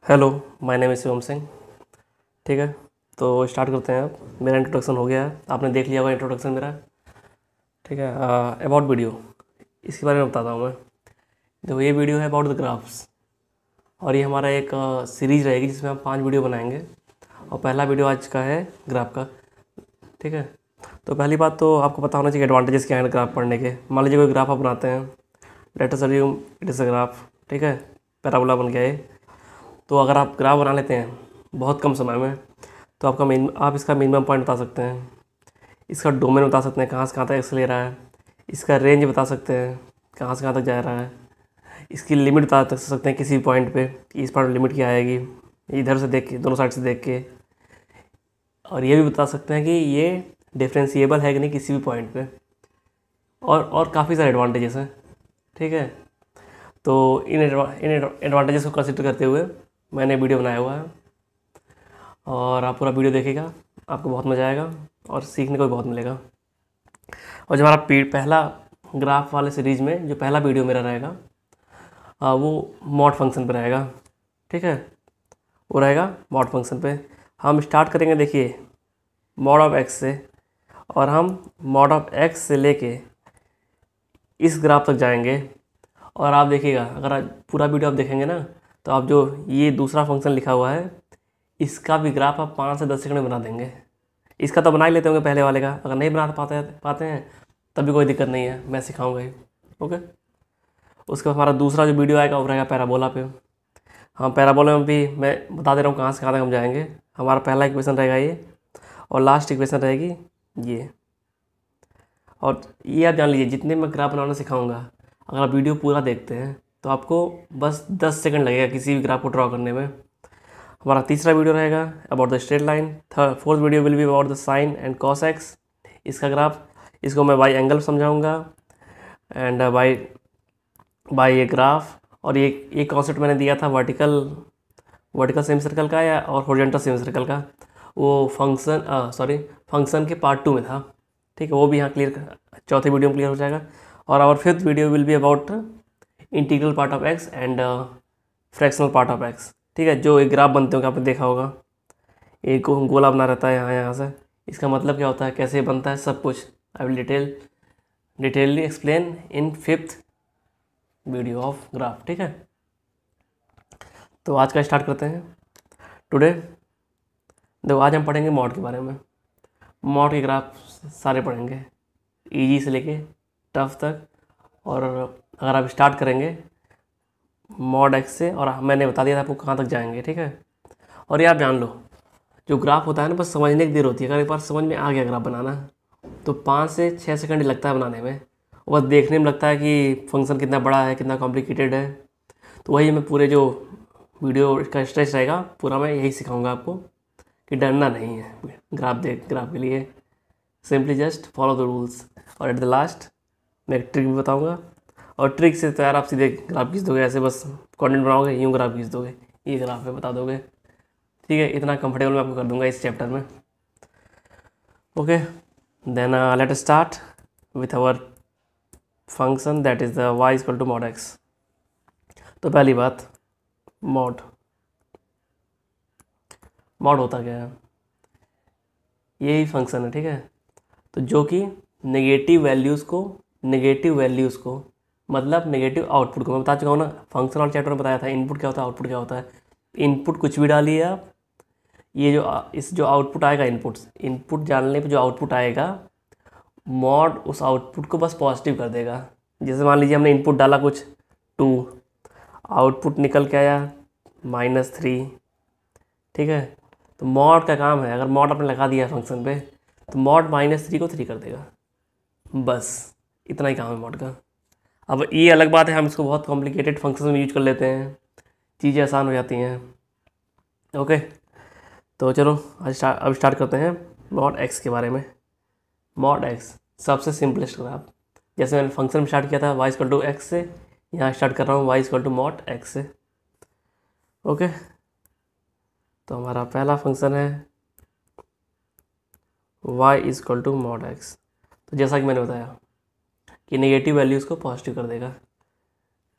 Hello, my name is Shivam Singh. ठीक है, तो स्टार्ट करते हैं। अब मेरा इंट्रोडक्शन हो गया है, आपने देख लिया होगा इंट्रोडक्शन मेरा। ठीक है, अबाउट वीडियो, इसके बारे में बताता हूँ मैं। देखो, ये वीडियो है अबाउट द ग्राफ्स, और ये हमारा एक सीरीज़ रहेगी जिसमें हम 5 वीडियो बनाएंगे। और पहला वीडियो आज का है ग्राफ का। ठीक है, तो पहली बात तो आपको पता होना चाहिए एडवांटेजेस क्या हैं ग्राफ पढ़ने के। मान लीजिए कोई ग्राफ आप बनाते हैं, let us assume it is a graph. ठीक है, पैराबोला बन गया ये। तो अगर आप ग्राफ बना लेते हैं बहुत कम समय में, तो आप इसका मिनिमम पॉइंट बता सकते हैं, इसका डोमेन बता सकते हैं कहाँ से कहाँ तक एक्स ले रहा है, इसका रेंज बता सकते हैं कहाँ से कहाँ तक जा रहा है, इसकी लिमिट बता सकते हैं किसी पॉइंट पे कि इस पॉइंट लिमिट क्या आएगी, इधर से देख के, दोनों साइड से देख के। और ये भी बता सकते हैं कि ये डिफरेंशिएबल है कि नहीं किसी भी पॉइंट पे। और काफ़ी सारे एडवांटेजेस हैं। ठीक है, तो इन एडवांटेजेस को कंसिडर करते हुए मैंने वीडियो बनाया हुआ है, और आप पूरा वीडियो देखिएगा, आपको बहुत मज़ा आएगा और सीखने को भी बहुत मिलेगा। और जो हमारा पहला ग्राफ वाले सीरीज़ में जो पहला वीडियो मेरा रहेगा, वो मॉड फंक्शन पे रहेगा। ठीक है, वो रहेगा मॉड फंक्शन पे। हम स्टार्ट करेंगे, देखिए, मॉड ऑफ एक्स से, और हम मॉड ऑफ एक्स से लेके इस ग्राफ तक जाएंगे। और आप देखिएगा, अगर आज पूरा वीडियो आप देखेंगे ना, तो आप जो ये दूसरा फंक्शन लिखा हुआ है, इसका भी ग्राफ आप 5 से 10 सेकंड में बना देंगे। इसका तो बना ही लेते होंगे पहले वाले का, अगर नहीं बना पाते हैं तब भी कोई दिक्कत नहीं है, मैं सिखाऊंगा ही। ओके, उसके बाद हमारा दूसरा जो वीडियो आएगा वो रहेगा पैराबोला पे। हाँ, पैराबोला में भी मैं बता दे रहा हूँ कहाँ से कहाँ तक हम जाएंगे। हमारा पहला इक्वेशन रहेगा ये, और लास्ट इक्वेशन रहेगी ये। और ये आप जान लीजिए, जितने मैं ग्राफ बनाना सिखाऊंगा, अगर आप वीडियो पूरा देखते हैं तो आपको बस 10 सेकंड लगेगा किसी भी ग्राफ को ड्रॉ करने में। हमारा तीसरा वीडियो रहेगा about the straight line. Fourth video will be about the sine and cos X. इसका ग्राफ, इसको मैं बाई एंगल समझाऊंगा, एंड बाई ये ग्राफ। और ये कॉन्सेप्ट मैंने दिया था वर्टिकल सेमी सर्कल का या और हॉरिजॉन्टल सेमी सर्कल का, वो फंक्शन के पार्ट 2 में था। ठीक है, वो भी यहाँ क्लियर, चौथे वीडियो में क्लियर हो जाएगा। और our fifth video will be about integral part of X and fractional part of X. ठीक है, जो एक ग्राफ बनते होंगे आपने देखा होगा, एक गोला बना रहता है यहाँ से, इसका मतलब क्या होता है, कैसे बनता है, सब कुछ I will detailed explain in fifth video of graph. ठीक है, तो आज का स्टार्ट करते हैं। टुडे देखो, आज हम पढ़ेंगे मॉड के बारे में। मॉड के ग्राफ सारे पढ़ेंगे, इजी से लेके टफ तक। और अगर आप स्टार्ट करेंगे मॉड एक्स से, और मैंने बता दिया था आपको कहाँ तक जाएंगे। ठीक है, और ये आप जान लो, जो ग्राफ होता है ना, बस समझने की देर होती है। अगर एक बार समझ में आ गया ग्राफ बनाना, तो 5 से 6 सेकंड लगता है बनाने में, और बस देखने में लगता है कि फंक्शन कितना बड़ा है, कितना कॉम्प्लिकेटेड है। तो वही मैं पूरे जो वीडियो का स्ट्रेच रहेगा पूरा, मैं यही सिखाऊंगा आपको कि डरना नहीं है ग्राफ के लिए। Simply just follow the rules, और एट द लास्ट मैं एक ट्रिक भी बताऊंगा। और ट्रिक से तो यार आप सीधे ग्राफ खींच दोगे, ऐसे बस कंटेंट बनाओगे, यूँ ग्राफ खींच दोगे, ये ग्राफ पे बता दोगे। ठीक है, इतना कंफर्टेबल मैं आपको कर दूंगा इस चैप्टर में। Okay, then let start with our function that is the y equal to mod X. तो पहली बात, मॉड होता क्या है, यही फंक्शन है। ठीक है, तो जो कि नेगेटिव वैल्यूज़ को मतलब नेगेटिव आउटपुट को, मैं बता चुका हूँ ना, फंक्शन और चैप्टर में बताया था इनपुट क्या होता है, आउटपुट क्या होता है। इनपुट कुछ भी डालिए आप, ये जो आउटपुट आएगा, इनपुट डालने पे जो आउटपुट आएगा, मॉड उस आउटपुट को बस पॉजिटिव कर देगा। जैसे मान लीजिए हमने इनपुट डाला कुछ 2, आउटपुट निकल के आया -3। ठीक है, तो मॉड का काम है, अगर मॉड आपने लगा दिया फंक्शन पे, तो मॉड -3 को 3 कर देगा। बस इतना ही काम है मॉड का। अब ये अलग बात है, हम इसको बहुत कॉम्प्लिकेटेड फंक्शन में यूज कर लेते हैं, चीज़ें आसान हो जाती हैं। ओके, तो चलो अब स्टार्ट करते हैं मॉड एक्स के बारे में। मॉड एक्स सबसे सिंपलेस्ट ग्राफ, जैसे मैंने फंक्शन में स्टार्ट किया था y इक्वल टू एक्स से, यहाँ स्टार्ट कर रहा हूँ y equal to mod X से। ओके, तो हमारा पहला फंक्शन है y equal to mod X. तो जैसा कि मैंने बताया कि नेगेटिव वैल्यूज़ को पॉजिटिव कर देगा,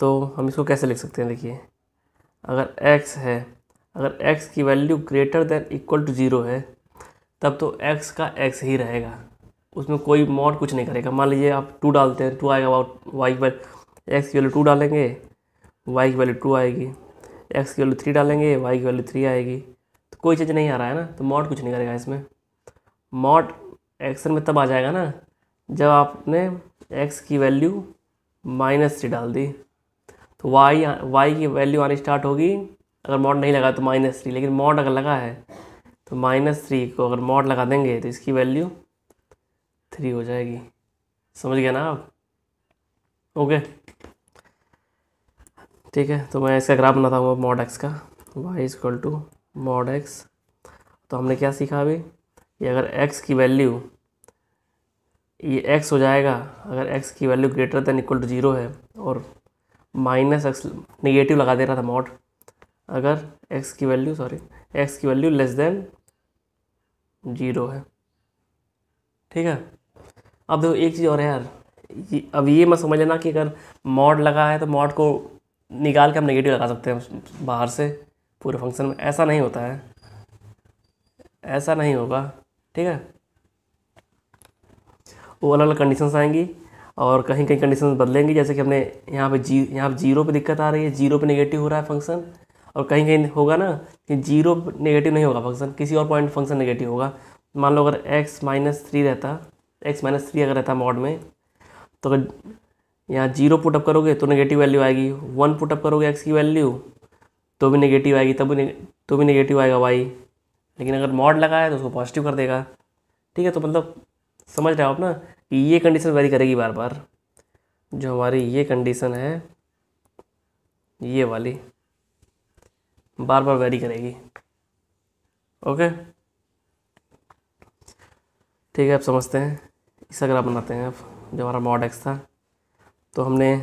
तो हम इसको कैसे लिख सकते हैं। देखिए, अगर x है अगर x की value greater than equal to 0 है तब तो x का x ही रहेगा, उसमें कोई मॉड कुछ नहीं करेगा। मान लीजिए आप 2 डालते हैं, 2 आएगा, y की वैल्यू x की वैल्यू 2 डालेंगे, y की वैल्यू 2 आएगी, x की वैल्यू 3 डालेंगे, y की वैल्यू 3 आएगी। तो कोई चीज़ नहीं आ रहा है ना, तो मॉड कुछ नहीं करेगा इसमें। मॉड एक्शन में तब आ जाएगा ना जब आपने x की वैल्यू -3 डाल दी, तो y की वैल्यू आनी स्टार्ट होगी। अगर मॉड नहीं लगा तो -3, लेकिन मॉड अगर लगा है तो -3 को अगर मॉड लगा देंगे तो इसकी वैल्यू 3 हो जाएगी। समझ गया ना आप? ओके, ठीक है। तो मैं इसका ग्राफ बनाता हूँ मॉड x का, y = मॉड x। तो हमने क्या सीखा अभी, ये अगर x की वैल्यू, ये x हो जाएगा अगर x की value greater than equal to 0 है, और -x नेगेटिव लगा दे रहा था मॉड, अगर x की वैल्यू लेस देन 0 है। ठीक है। अब देखो एक चीज़ और है यार, अब ये मत समझ लेना कि अगर मॉड लगा है तो मॉड को निकाल के हम नेगेटिव लगा सकते हैं बाहर से पूरे फंक्शन में। ऐसा नहीं होता है, ऐसा नहीं होगा। ठीक है, वो अलग अलग कंडीशंस आएंगी और कहीं कहीं कंडीशंस बदलेंगी। जैसे कि हमने यहाँ पे यहाँ 0 पे दिक्कत आ रही है, 0 पे नेगेटिव हो रहा है फंक्शन, और कहीं कहीं होगा ना कि 0 नेगेटिव नहीं होगा फंक्शन, किसी और पॉइंट फंक्शन नेगेटिव होगा। मान लो अगर x-3 रहता, x-3 अगर रहता मॉड में, तो अगर यहाँ 0 पुटअप करोगे तो नेगेटिव वैल्यू आएगी, 1 पुटअप करोगे x की वैल्यू तो भी नेगेटिव आएगी, तो भी नेगेटिव आएगा y। लेकिन अगर मॉड लगा है तो उसको पॉजिटिव कर देगा। ठीक है, तो मतलब समझ रहे हो आप ना कि ये कंडीशन वेरी करेगी बार बार। जो हमारी ये कंडीशन है, ये वाली बार बार वेरी करेगी। ओके, ठीक है, आप समझते हैं। इसका ग्राफ बनाते हैं। अब जो हमारा मॉड x था, तो हमने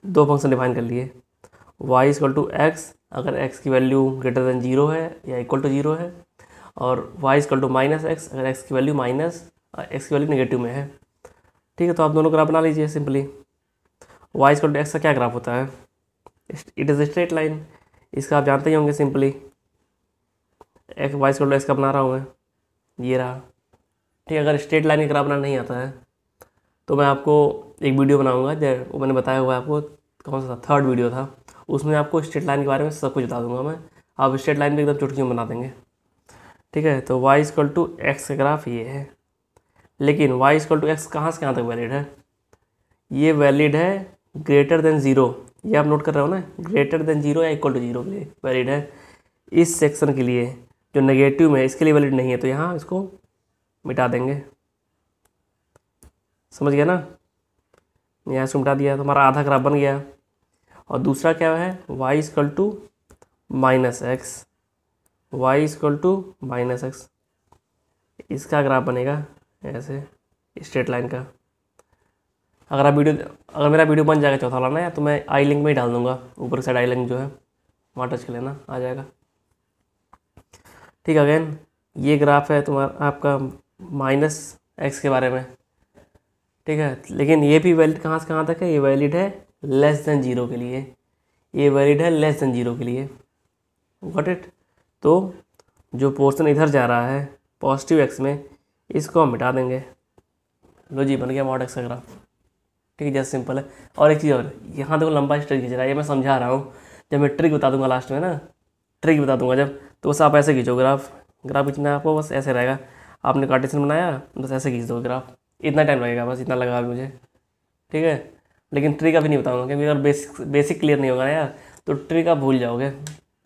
2 फंक्शन डिफाइन कर लिए, y = x अगर x की वैल्यू ग्रेटर देन 0 है या इक्वल टू 0 है, और y = -x अगर x की वैल्यू नेगेटिव में है। ठीक है, तो आप दोनों ग्राफ बना लीजिए सिंपली। y = x का क्या ग्राफ होता है? इट इज़ स्ट्रेट लाइन, इसका आप जानते ही होंगे सिंपली। y = x का बना रहा हूँ मैं, ये रहा। ठीक है, अगर स्ट्रेट लाइन का ग्राफ बनाना नहीं आता है तो मैं आपको एक वीडियो बनाऊंगा, वो मैंने बताया हुआ है आपको, कौन सा था, 3rd वीडियो था, उसमें आपको स्ट्रेट लाइन के बारे में सब कुछ बता दूंगा मैं। आप स्ट्रेट लाइन भी एकदम चुटकी में बना देंगे। ठीक है, तो y = x का ग्राफ ये है। लेकिन y = x कहाँ से कहाँ तक वैलिड है? ये वैलिड है ग्रेटर देन 0, ये आप नोट कर रहे हो ना, ग्रेटर देन 0 या इक्वल टू 0 के लिए वैलिड है। इस सेक्शन के लिए जो नेगेटिव में है इसके लिए वैलिड नहीं है, तो यहाँ इसको मिटा देंगे। समझ गया ना? यहाँ से मिटा दिया तो हमारा आधा ग्राफ बन गया। और दूसरा क्या है, y = -x, y = -x, इसका ग्राफ बनेगा ऐसे स्ट्रेट लाइन का। अगर मेरा वीडियो बन जाएगा चौथा वाला ना, तो मैं आई लिंक में ही डाल दूंगा, ऊपर की साइड आई लिंक जो है वहाँ टच कर लेना, आ जाएगा। ठीक है, अगेन ये ग्राफ है तुम्हारा आपका -x के बारे में। ठीक है, लेकिन ये भी वैलिड कहाँ से कहाँ तक है? ये वैलिड है लेस देन 0 के लिए, ये वैलिड है लेस देन 0 के लिए। Got it? तो जो पोर्शन इधर जा रहा है पॉजिटिव x में, इसको हम मिटा देंगे। लो जी, बन गया मॉड x का ग्राफ। ठीक है, जैसे सिंपल है। और एक चीज़ और, यहाँ देखो लंबा स्ट्रिक खींच रहा है, ये मैं समझा रहा हूँ। जब मैं ट्रिक बता दूंगा लास्ट में ना, ट्रिक बता दूंगा जब, तो बस आप ऐसे खींचो ग्राफ खींचना है आपको, बस ऐसे रहेगा। आपने कार्टेशियन बनाया, बस ऐसे खींच दो ग्राफ, इतना टाइम लगेगा, बस इतना लगा मुझे। ठीक है, लेकिन ट्रिक अभी नहीं बताऊँगा, क्योंकि अगर बेसिक क्लियर नहीं होगा ना यार, तो ट्रिक आप भूल जाओगे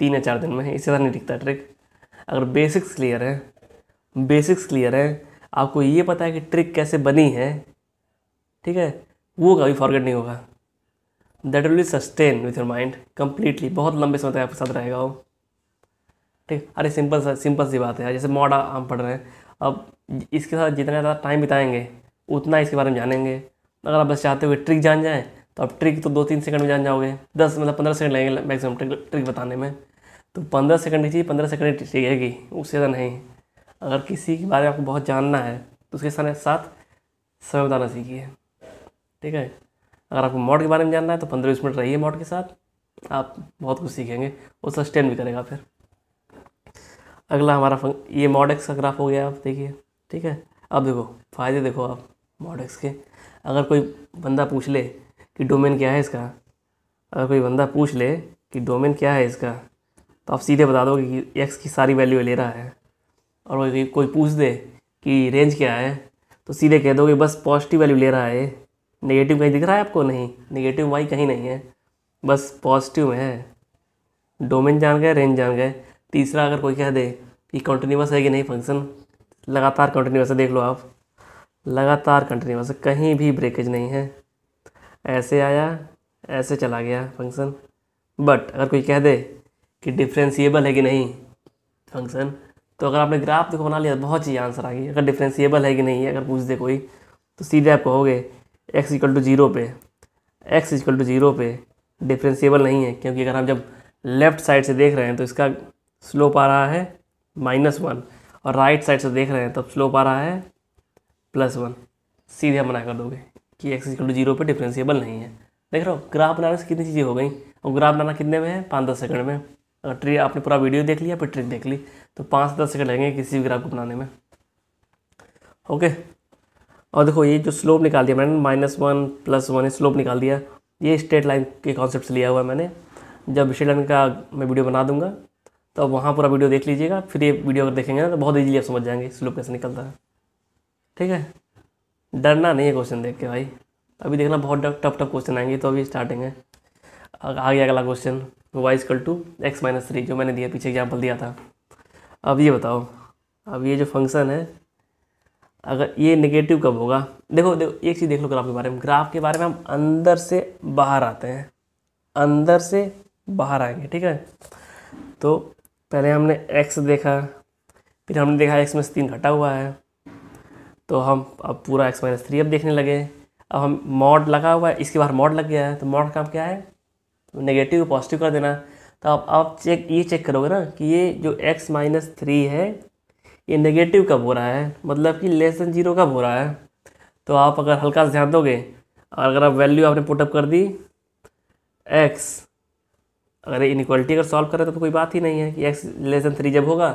3 या 4 दिन में, इससे ज़्यादा नहीं टिकता ट्रिक। अगर बेसिक्स क्लियर है, आपको ये पता है कि ट्रिक कैसे बनी है, ठीक है, वो कभी फॉरगेट नहीं होगा। That will be sustain with your mind completely, बहुत लंबे समय तक आपके साथ रहेगा वो। ठीक, अरे सिंपल सी बात है यार। जैसे मॉड हम पढ़ रहे हैं, अब इसके साथ जितना ज़्यादा टाइम बिताएंगे उतना इसके बारे में जानेंगे। अगर आप बस चाहते हो ट्रिक जान जाएँ, तो आप ट्रिक तो 2-3 सेकंड में जान जाओगे, 15 सेकंड लगेंगे मैक्सिमम ट्रिक बताने में। तो 15 सेकंड की चीज़ 15 सेकंड चाहिएगी, उससे ज़्यादा नहीं। अगर किसी के बारे में आपको बहुत जानना है तो उसके साथ समय बताना सीखिए। ठीक है, अगर आपको मॉड के बारे में जानना है तो 15-20 मिनट रहिए मॉड के साथ, आप बहुत कुछ सीखेंगे, वो सस्टेन भी करेगा फिर। अगला हमारा ये मॉड एक्स का ग्राफ हो गया, आप देखिए। ठीक है, अब देखो फ़ायदे देखो आप मॉड एक्स के। अगर कोई बंदा पूछ ले कि डोमेन क्या है इसका, अगर कोई बंदा पूछ ले कि डोमेन क्या है इसका, तो आप सीधे बता दोगे कि एक्स की सारी वैल्यू ले रहा है। और कोई पूछ दे कि रेंज क्या है, तो सीधे कह दोगे बस पॉजिटिव वैल्यू ले रहा है। नेगेटिव कहीं दिख रहा है आपको? नहीं, नेगेटिव वाई कहीं नहीं है, बस पॉजिटिव में है। डोमेन जान गए, रेंज जान गए। तीसरा, अगर कोई कह दे कि कंटिन्यूअस है कि नहीं फंक्शन, लगातार कंटिन्यूअस है, देख लो आप, लगातार कंटिन्यूअस है, कहीं भी ब्रेकेज नहीं है, ऐसे आया ऐसे चला गया फंक्शन। बट अगर कोई कह दे कि डिफरेंशिएबल है कि नहीं फंक्शन, तो अगर आपने ग्राफ देखो बना लिया, बहुत चीज़ आंसर आ गई। अगर डिफरेंशिएबल है कि नहीं है अगर पूछ दे कोई, तो सीधे आप कहोगे एक्स इक्वल टू जीरो पे, एक्स इक्वल टू जीरो पे डिफरेंशिएबल नहीं है, क्योंकि अगर हम जब लेफ़्ट साइड से देख रहे हैं तो इसका स्लोप आ रहा है -1, और राइट साइड से देख रहे हैं तब स्लोप आ रहा है +1। सीधे आप मना कर दोगे कि एक्स इक्वल टू जीरो पे डिफरेंशिएबल नहीं है। देख रहे हो, ग्राफ बनाने से कितनी चीज़ें हो गई। और ग्राफ बनाना कितने में है? 5-10 सेकंड में। अगर ट्री आपने पूरा वीडियो देख लिया फिर ट्रिक देख ली, तो 5-10 सेकंड लगेंगे किसी भी ग्राफ को बनाने में। ओके, और देखो ये जो स्लोप निकाल दिया मैंने, -1 +1 स्लोप निकाल दिया, ये स्ट्रेट लाइन के कॉन्सेप्ट से लिया हुआ है मैंने। जब स्ट्रेट लाइन का मैं वीडियो बना दूंगा तो वहाँ पूरा वीडियो देख लीजिएगा, फिर ये वीडियो अगर देखेंगे ना तो बहुत ईजीली आप समझ जाएंगे स्लोप कैसे निकलता है। ठीक है, डरना नहीं है क्वेश्चन देख के भाई। अभी देखना बहुत टफ क्वेश्चन आएंगे, तो अभी स्टार्टिंग है। आ गया अगला question, y equal to x-3, जो मैंने दिया पीछे एग्जाम्पल दिया था। अब ये बताओ, अब ये जो फंक्शन है अगर ये नेगेटिव कब होगा? देखो देखो एक चीज़ देख लो ग्राफ के बारे में। ग्राफ के बारे में हम अंदर से बाहर आते हैं, अंदर से बाहर आएंगे। ठीक है, तो पहले हमने x देखा, फिर हमने देखा x में से 3 घटा हुआ है, तो हम अब पूरा x-3 अब देखने लगे। अब हम मॉड लगा हुआ है, इसके बाहर मॉड लग गया है, तो मॉड का काम क्या है? नेगेटिव को पॉजिटिव कर देना। तो अब आप ये चेक करोगे ना कि ये जो x-3 है ये नेगेटिव कब हो रहा है, मतलब कि <0 कब हो रहा है। तो आप अगर हल्का से ध्यान दोगे, और अगर आप वैल्यू आपने पुटअप कर दी x, अगर इनइक्वालिटी अगर सॉल्व करें तो कोई बात ही नहीं है कि x <3 जब होगा,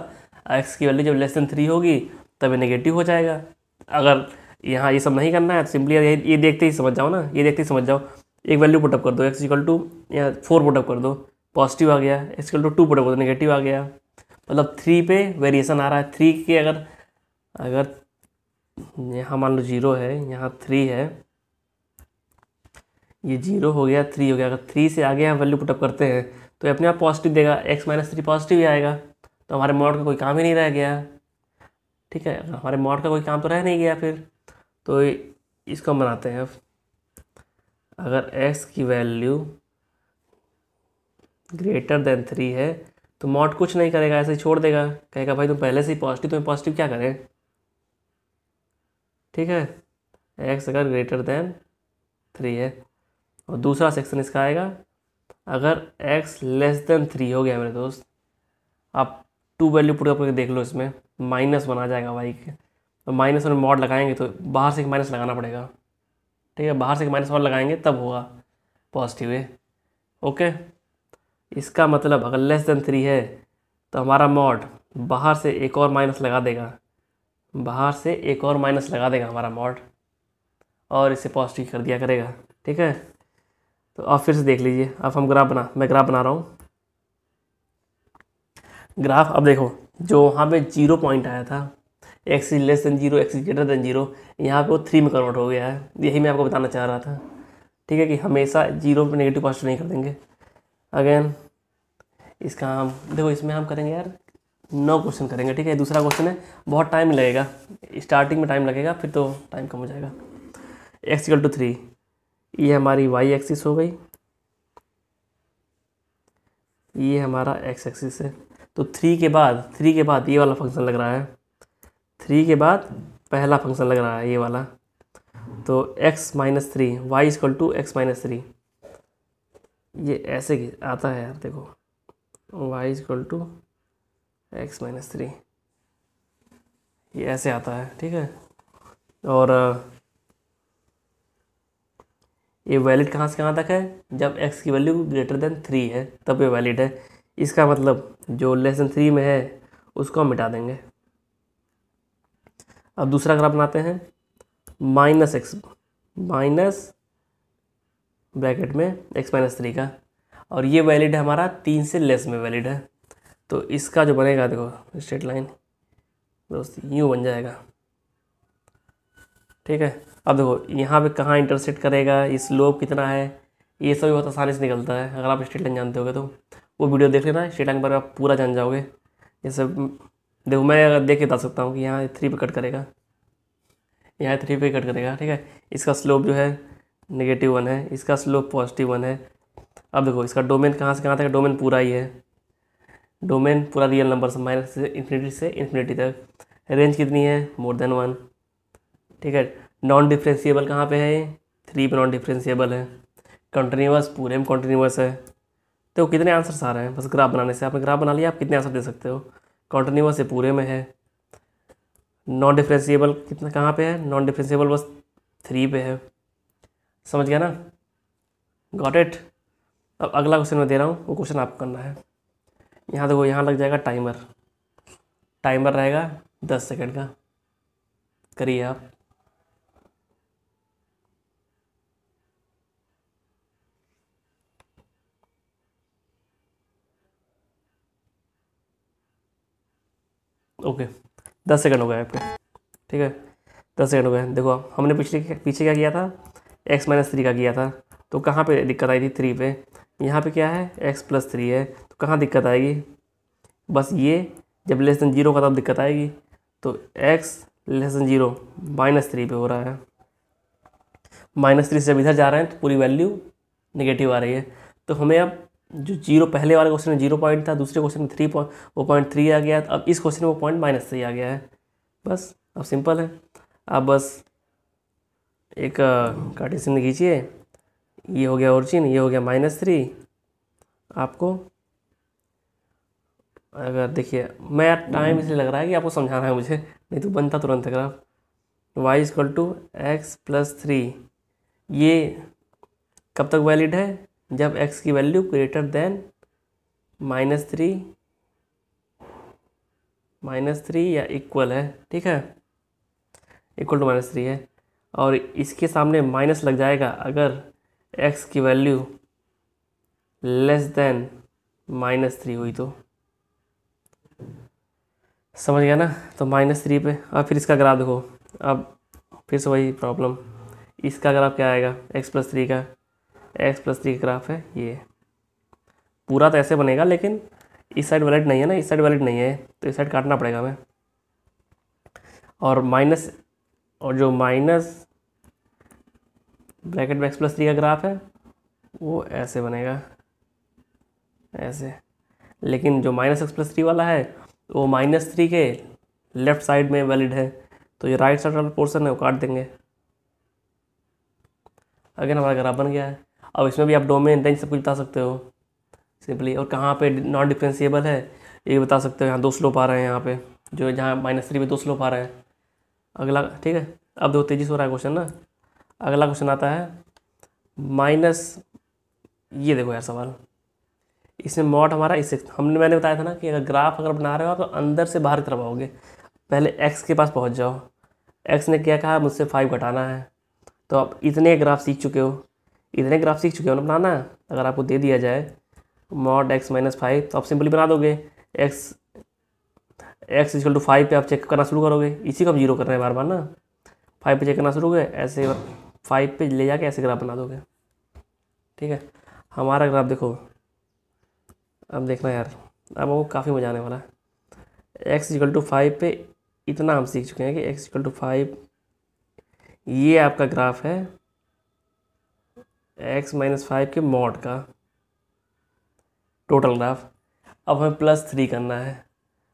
x की वैल्यू जब <3 होगी तब ये नेगेटिव हो जाएगा। अगर यहाँ ये सब नहीं करना है तो सिंपली ये देखते ही समझ जाओ ना, ये देखते ही समझ जाओ। एक वैल्यू पुटअप कर दो, x इक्वल टू यहाँ 4 पुटअप कर दो, पॉजिटिव आ गया। x इक्वल टू 2 पुटअप कर दो, नेगेटिव आ गया। मतलब 3 पे वेरिएशन आ रहा है। 3 के अगर यहाँ मान लो 0 है, यहाँ 3 है, ये 0 हो गया, 3 हो गया। अगर 3 से आगे हम वैल्यू पुटअप करते हैं तो ये अपने आप पॉजिटिव देगा, x-3 पॉजिटिव ही आएगा। तो हमारे मॉड का कोई काम ही नहीं रह गया। ठीक है, हमारे मॉड का कोई काम तो रह नहीं गया फिर। तो इसको हम बनाते हैं। अब अगर x की वैल्यू > 3 है तो मॉड कुछ नहीं करेगा, ऐसे ही छोड़ देगा, कहेगा भाई तुम पहले से ही पॉजिटिव, तुम्हें पॉजिटिव क्या करें। ठीक है, x अगर <3 है। और दूसरा सेक्शन इसका आएगा, अगर x <3 हो गया मेरे दोस्त, आप 2 वैल्यू पुट करके देख लो, इसमें -1 आ जाएगा y के। तो -1 में मॉड लगाएंगे तो बाहर से एक माइनस लगाना पड़ेगा। ठीक है, बाहर से एक माइनस और लगाएंगे तब होगा पॉजिटिव है। ओके, इसका मतलब अगर <3 है तो हमारा मॉड बाहर से एक और माइनस लगा देगा, बाहर से एक और माइनस लगा देगा हमारा मॉड, और इसे पॉजिटिव कर दिया करेगा। ठीक है, तो आप फिर से देख लीजिए। अब हम मैं ग्राफ बना रहा हूँ। ग्राफ अब देखो, जो वहाँ पे 0 पॉइंट आया था, x <0, x <0, यहाँ पे वो 3 में कन्वर्ट हो गया है। यही मैं आपको बताना चाह रहा था। ठीक है, कि हमेशा 0 पे नेगेटिव पॉजिटिव नहीं कर देंगे। अगेन इसका हम देखो, इसमें हम करेंगे यार 9 क्वेश्चन करेंगे। ठीक है, दूसरा क्वेश्चन है, बहुत टाइम लगेगा, स्टार्टिंग में टाइम लगेगा, फिर तो टाइम कम हो जाएगा। x = 3, ये हमारी y एक्सिस हो गई, ये हमारा x एक्सिस है। तो 3 के बाद ये वाला फंक्शन लग रहा है, 3 के बाद पहला फंक्शन लग रहा है ये वाला। तो x-3, y = x-3, ये ऐसे आता है यार, देखो y = x-3, ये ऐसे आता है। ठीक है, और ये वैलिड कहाँ से कहाँ तक है? जब x की वैल्यू <3 है तब ये वैलिड है। इसका मतलब जो <3 में है उसको हम मिटा देंगे। अब दूसरा ग्राफ बनाते हैं, माइनस एक्स माइनस ब्रैकेट में एक्स माइनस 3 का, और ये वैलिड है हमारा 3 से लेस में वैलिड है। तो इसका जो बनेगा देखो स्ट्रेट लाइन दोस्त यूँ बन जाएगा, ठीक है। अब देखो यहाँ पे कहाँ इंटरसेक्ट करेगा, ये स्लोप कितना है, ये सब बहुत आसानी से निकलता है अगर आप स्ट्रेट लाइन जानते होगे तो वो वीडियो देख लेना, स्ट्रेट लाइन पर आप पूरा जान जाओगे। ये सब देखो मैं अगर देख के बता सकता हूँ कि यहाँ 3 पे कट करेगा, यहाँ 3 पे कट करेगा, ठीक है। इसका स्लोप जो है -1 है, इसका स्लोप +1 है। अब देखो इसका डोमेन कहाँ से कहाँ तक, डोमेन पूरा ही है, डोमेन पूरा रियल नंबर से माइनस से इन्फिनिटी तक। रेंज कितनी है, >1, ठीक है। नॉन डिफरेंशिएबल कहाँ पे है, 3 पे नॉन डिफरेंशिएबल है। कंटिन्यूअस पूरे में कंटिन्यूअस है। तो कितने आंसर्स आ रहे हैं बस ग्राफ बनाने से, आपने ग्राफ बना लिया, आप कितने आंसर दे सकते हो। कंटिन्यूअस से पूरे में है। नॉन डिफरेंशिएबल कितना कहाँ पे है, नॉन डिफरेंशिएबल बस 3 पे है। समझ गया ना, गॉट इट। अब अगला क्वेश्चन मैं दे रहा हूँ, वो क्वेश्चन आपको करना है। यहाँ देखो यहाँ लग जाएगा टाइमर, टाइमर रहेगा 10 सेकंड का, करिए आप। ओके 10 सेकंड हो गए आपके, ठीक है 10 सेकंड हो गए। देखो हमने पीछे क्या किया था, x-3 का किया था, तो कहाँ पे दिक्कत आई थी, 3 पे। यहाँ पे क्या है, x+3 है, तो कहाँ दिक्कत आएगी, बस ये जब <0 का तब दिक्कत आएगी। तो x<0 -3 पे हो रहा है, -3 से जब इधर जा रहे हैं तो पूरी वैल्यू नेगेटिव आ रही है। तो हमें अब जो 0 पहले वाले क्वेश्चन में 0 पॉइंट था, दूसरे क्वेश्चन में 3 वो .3 आ गया, अब इस क्वेश्चन में वो -3 आ गया है। बस अब सिंपल है, आप बस एक कार्टेशियन खींचिए, ये हो गया ओरिजिन, ये हो गया -3। आपको अगर देखिए मैं यार टाइम इसलिए लग रहा है कि आपको समझाना है मुझे, नहीं तो बनता तुरंत है ग्राफ। y=x+3, ये कब तक वैलिड है, जब x की वैल्यू ग्रेटर देन -3 या इक्वल है, ठीक है, इक्वल टू -3 है। और इसके सामने माइनस लग जाएगा अगर x की वैल्यू लेस देन -3 हुई तो। समझ गया ना, तो -3 पे। अब फिर इसका ग्राफ देखो, अब फिर से वही प्रॉब्लम, इसका ग्राफ क्या आएगा, x+3 का, x+3 का ग्राफ है ये। पूरा तो ऐसे बनेगा, लेकिन इस साइड वैलिड नहीं है ना, इस साइड वैलिड नहीं है, तो इस साइड काटना पड़ेगा हमें। और माइनस, और जो माइनस ब्रैकेट में x+3 का ग्राफ है वो ऐसे बनेगा, ऐसे। लेकिन जो -x+3 वाला है वो -3 के लेफ़्ट साइड में वैलिड है, तो ये राइट साइड वाला पोर्शन है वो काट देंगे। अगेन हमारा ग्राफ बन गया है। अब इसमें भी आप डोमेन रेंज सब कुछ बता सकते हो सिंपली, और कहाँ पे नॉन डिफरेंशिएबल है ये बता सकते हो। यहाँ 2 स्लोप आ रहे हैं, यहाँ पे जो जहाँ -3 पे 2 स्लोप आ रहा है। अगला, ठीक है, अब देखो तेज़ी से हो रहा है क्वेश्चन ना। अगला क्वेश्चन आता है माइनस, ये देखो यार सवाल, इसमें मॉड हमारा इससे मैंने बताया था ना कि अगर ग्राफ अगर बना रहे हो तो अंदर से बाहर की तरफ आओगे, पहले x के पास पहुंच जाओ। x ने क्या कहा, मुझसे 5 घटाना है। तो आप इतने ग्राफ सीख चुके हो, ना बनाना। अगर आपको दे दिया जाए मॉड x-5 तो आप सिंपली बना दोगे। x = 5 पे आप चेक करना शुरू करोगे, इसी को हम 0 कर रहे हैं बार बार ना। 5 पे चेक करना शुरू करोगे, ऐसे 5 पे ले जाके ऐसे ग्राफ बना दोगे, ठीक है। हमारा ग्राफ देखो, अब देखना यार, अब वो काफ़ी मजा आने वाला है। x = 5 पे इतना हम सीख चुके हैं कि x = 5, ये आपका ग्राफ है x-5 के मॉड का टोटल ग्राफ। अब हमें +3 करना है।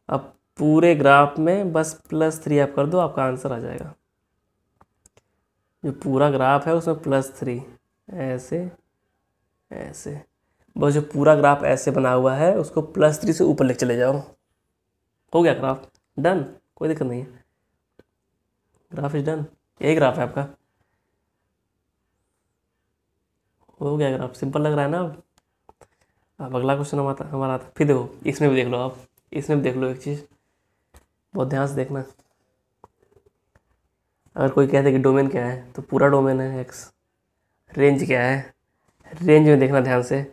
अब पूरे ग्राफ में बस +3 आप कर दो, आपका आंसर आ जाएगा। जो पूरा ग्राफ है उसमें +3, ऐसे ऐसे, बस जो पूरा ग्राफ ऐसे बना हुआ है उसको +3 से ऊपर लेके चले जाओ। हो गया ग्राफ डन, कोई दिक्कत नहीं है, ग्राफ इज डन। यही ग्राफ है आपका, हो गया ग्राफ, सिंपल लग रहा है ना। अब अगला क्वेश्चन हमारा आता, फिर देखो इसमें भी देख लो आप, इसमें भी देख लो एक चीज़, बहुत ध्यान से देखना। अगर कोई कहते कि डोमेन क्या है तो पूरा डोमेन है एक्स। रेंज क्या है, रेंज में देखना ध्यान से।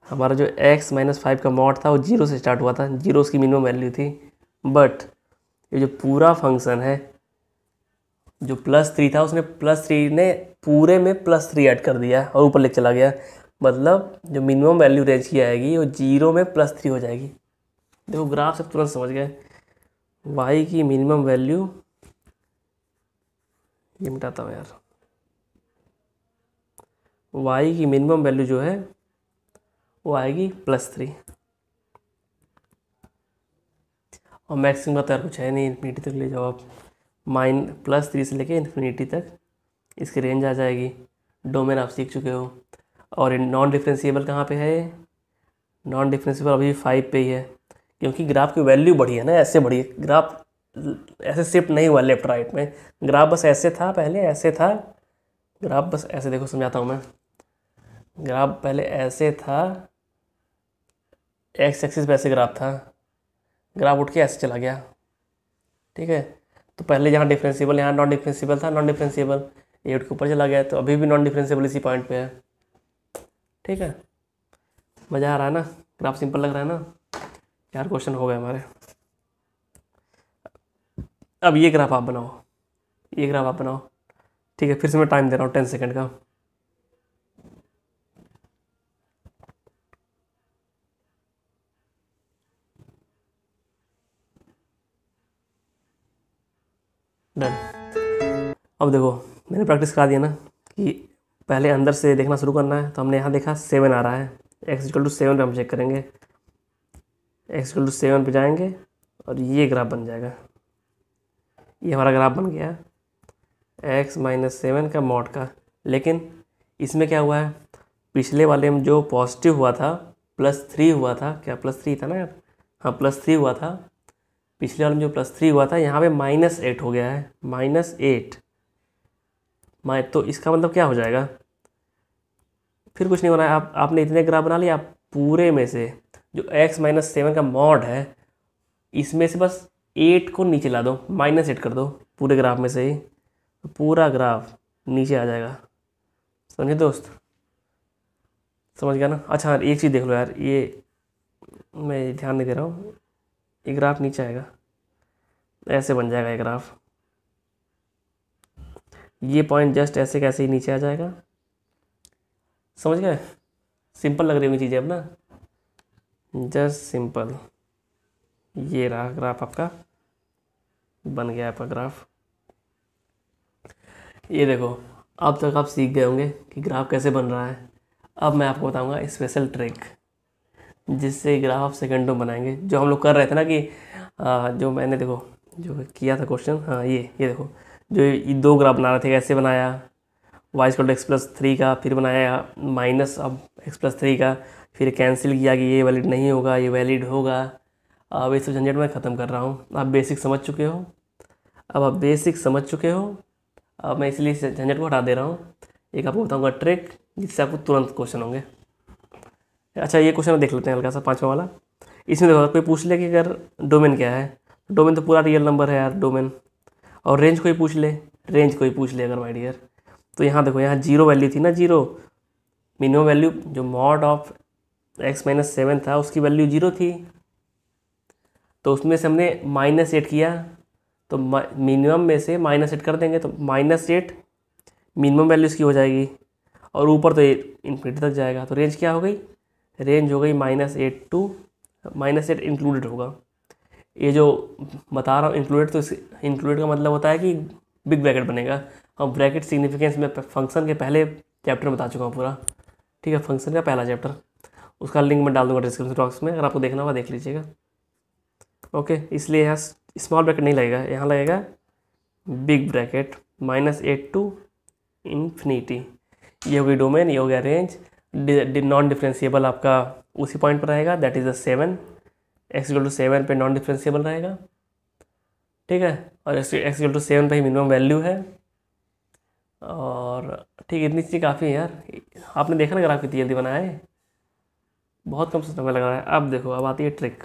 हमारा जो x-5 का मॉड था वो 0 से स्टार्ट हुआ था, 0 उसकी मिनिमम वैल्यू थी। बट ये जो पूरा फंक्शन है, जो +3 था उसने +3 ने पूरे में +3 ऐड कर दिया और ऊपर लेके चला गया। मतलब जो मिनिमम वैल्यू रेंज की आएगी वो 0 में +3 हो जाएगी। देखो ग्राफ से तुरंत समझ गए। y की मिनिमम वैल्यू, ये मिटाता हूँ यार, y की मिनिमम वैल्यू जो है वो आएगी +3। और मैक्सिमम का तो यार कुछ है नहीं, इन्फिनिटी तक ले जाओ आप। +3 से लेके इन्फिनिटी तक इसकी रेंज आ जाएगी। डोमेन आप सीख चुके हो। और नॉन डिफरेंशिएबल कहाँ पे है? नॉन डिफरेंशिएबल अभी 5 पे ही है, क्योंकि ग्राफ की वैल्यू बढ़ी है ना, ऐसे बढ़ी है। ग्राफ ऐसे शिफ्ट नहीं हुआ लेफ्ट राइट में। ग्राफ बस ऐसे था पहले, ऐसे था ग्राफ, बस ऐसे देखो समझाता हूँ मैं। ग्राफ पहले ऐसे था, एक्स एक्सिस पे ऐसे ग्राफ था, ग्राफ उठ के ऐसे चला गया। ठीक है, तो पहले जहाँ डिफरेंशिएबल यहाँ नॉन डिफरेंशिएबल था, नॉन डिफरेंशिएबल ये उठ के ऊपर चला गया, तो अभी भी नॉन डिफरेंशिएबल इसी पॉइंट पे है। ठीक है, मज़ा आ रहा है ना? ग्राफ सिंपल लग रहा है ना? 4 क्वेश्चन हो गए हमारे। अब ये ग्राफ आप बनाओ, ये ग्राफ आप बनाओ। ठीक है, फिर से मैं टाइम दे रहा हूँ 10 सेकेंड का। डन। अब देखो मैंने प्रैक्टिस करा दिया ना कि पहले अंदर से देखना शुरू करना है। तो हमने यहाँ देखा 7 आ रहा है, x=7 पे हम चेक करेंगे। x=7 पे जाएंगे और ये ग्राफ बन जाएगा। ये हमारा ग्राफ बन गया x-7 का मॉड का। लेकिन इसमें क्या हुआ है, पिछले वाले में जो पॉजिटिव हुआ था, +3 हुआ था, क्या +3 था ना यार? हाँ +3 हुआ था। पिछले वाले में जो +3 हुआ था, यहाँ पे -8 हो गया है, -8। तो इसका मतलब क्या हो जाएगा? फिर कुछ नहीं होना है। आपने इतने ग्राफ बना लिया, आप पूरे में से जो x-7 का मॉड है, इसमें से बस 8 को नीचे ला दो, -8 कर दो पूरे ग्राफ में से ही, तो पूरा ग्राफ नीचे आ जाएगा। समझे दोस्त? समझ गया ना? अच्छा एक चीज़ देख लो यार, ये मैं ध्यान नहीं दे रहा हूँ, ये ग्राफ नीचे आएगा, ऐसे बन जाएगा ये ग्राफ। ये पॉइंट जस्ट ऐसे कैसे ही नीचे आ जाएगा। समझ गए? सिंपल लग रही होंगी चीज़ें अब ना, जस्ट सिंपल। ये रहा ग्राफ आपका, बन गया आपका ग्राफ। ये देखो अब तक आप सीख गए होंगे कि ग्राफ कैसे बन रहा है। अब मैं आपको बताऊंगा स्पेशल ट्रिक, जिससे ग्राफ सेकंडों बनाएंगे। जो हम लोग कर रहे थे ना कि जो मैंने देखो जो किया था क्वेश्चन, हाँ ये देखो, जो ये 2 ग्राफ बना रहे थे, कैसे बनाया? y=x+3 का, फिर बनाया माइनस अब x+3 का, फिर कैंसिल किया कि ये वैलिड नहीं होगा, ये वैलिड होगा। अब ये सब झंझट मैं ख़त्म कर रहा हूँ। आप बेसिक समझ चुके हो, अब आप बेसिक समझ चुके हो। अब मैं इसलिए इस झंझट को हटा दे रहा हूँ। एक आपको बताऊँगा ट्रिक, जिससे आपको तुरंत क्वेश्चन होंगे। अच्छा ये क्वेश्चन देख लेते हैं हल्का सा, 5वां वाला। इसमें देखो कोई पूछ ले कि अगर डोमेन क्या है, डोमेन तो पूरा रियल नंबर है यार डोमेन। और रेंज कोई पूछ ले, रेंज कोई पूछ ले अगर माय डियर, तो यहाँ देखो, यहाँ 0 वैल्यू थी ना, 0 मिनिमम वैल्यू, जो मॉड ऑफ x-7 था उसकी वैल्यू 0 थी। तो उसमें से हमने -8 किया, तो मिनिमम में से -8 कर देंगे, तो -8 मिनिमम वैल्यू इसकी हो जाएगी, और ऊपर तो इन्फिनिटी तक जाएगा। तो रेंज क्या हो गई? रेंज हो गई -8 टू -8 इंक्लूडेड होगा। ये जो बता रहा हूँ इंक्लूडेड, तो इंक्लूडेड का मतलब होता है कि बिग ब्रैकेट बनेगा। हम ब्रैकेट सिग्निफिकेंस में फंक्शन के पहले चैप्टर में बता चुका हूँ पूरा। ठीक है, फंक्शन का पहला चैप्टर, उसका लिंक मैं डाल दूँगा डिस्क्रिप्शन बॉक्स में, अगर आपको देखना होगा देख लीजिएगा। ओके, इसलिए यहाँ स्मॉल ब्रैकेट नहीं लगेगा, यहाँ लगेगा बिग ब्रैकेट -8 टू इन्फिनिटी। ये हो गई डोमेन, ये हो गया रेंज। नॉन डिफरेंशिएबल आपका उसी पॉइंट पर रहेगा, दैट इज़ द 7। x=7 पे नॉन डिफरेंशिएबल रहेगा। ठीक है, और x=7 पे ही मिनिमम वैल्यू है। और ठीक, इतनी चीज़ें काफ़ी है यार। आपने देखा ना ग्राफ कितनी जल्दी बनाया है, बहुत कम समय लग रहा है। अब देखो, अब आती है trick.